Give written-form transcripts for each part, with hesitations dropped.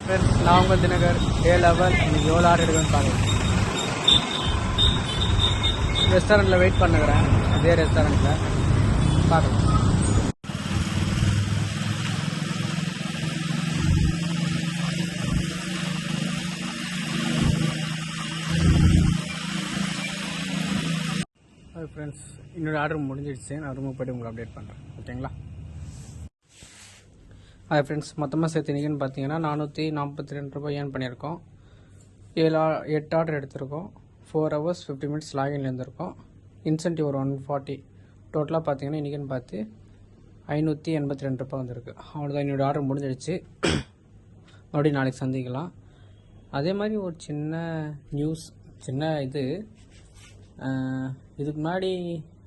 Friends, நான் உங்கள் தினகர். டே level இன்னைக்கு எவ்வளோ ஆர்டர் எடுக்கணும்னு பார்க்கலாம். ரெஸ்டாரண்ட்டில் வெயிட் பண்ணுகிறேன், அதே ரெஸ்டாரண்ட்டில் பார்க்கலாம். ஹாய் ஃப்ரெண்ட்ஸ், என்னோடய ஆர்டர் முடிஞ்சிடுச்சு. நான் ரூமுக்கு போய்ட்டு உங்களுக்கு அப்டேட் பண்ணுறேன், ஓகேங்களா? ஹாய் ஃப்ரெண்ட்ஸ், மொத்தமாக சேர்த்து இன்றைக்கின்னு பார்த்தீங்கன்னா 442 ரூபாய் ஏர்ன் பண்ணியிருக்கோம். 8 ஆர்டர் எடுத்திருக்கோம். 4 hours 50 minutes லாகின்ல இருந்திருக்கோம். இன்சென்டிவ் ஒரு 140. டோட்டலாக பார்த்தீங்கன்னா இன்றைக்கின்னு பார்த்து 582 ரூபாய் வந்திருக்கு. அவ்வளோதான், என்னோடய ஆர்டர் முடிஞ்சிடுச்சு. மறுபடியும் நாளைக்கு சந்திக்கலாம். அதே மாதிரி ஒரு சின்ன நியூஸ், சின்ன இதுக்கு முன்னாடி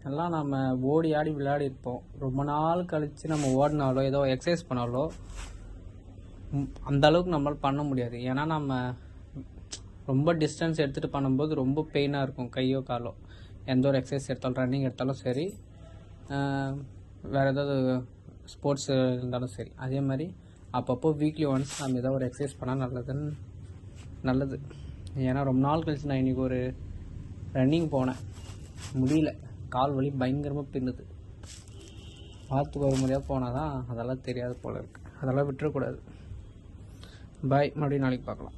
எல்லாம் நம்ம ஓடி ஆடி விளையாடி இருப்போம். ரொம்ப நாள் கழித்து நம்ம ஓடினாலோ ஏதோ எக்ஸசைஸ் பண்ணாலோ அந்த அளவுக்கு நம்மளால் பண்ண முடியாது. ஏன்னா நம்ம ரொம்ப டிஸ்டன்ஸ் எடுத்துகிட்டு பண்ணும்போது ரொம்ப பெயினாக இருக்கும், கையோ காலோ. எந்த ஒரு எக்ஸசைஸ் எடுத்தாலும், ரன்னிங் எடுத்தாலும் சரி, வேறு ஏதாவது ஸ்போர்ட்ஸ் இருந்தாலும் சரி. அதே மாதிரி அப்பப்போ வீக்லி ஒன்ஸ் நம்ம ஏதாவது ஒரு எக்ஸசைஸ் பண்ணால் நல்லது. ஏன்னா ரொம்ப நாள் கழிச்சு நான் இன்றைக்கி ஒரு ரன்னிங் போனேன், முடியல, கால் வலி பயங்கரமாக பின்னுது. வாரத்துக்கு ஒரு முறையாக போனால் தான் அதெல்லாம் தெரியாது போல இருக்குது. அதெல்லாம் விட்டுறக்கூடாது. பாய், மறுபடியும் நாளைக்கு பார்க்கலாம்.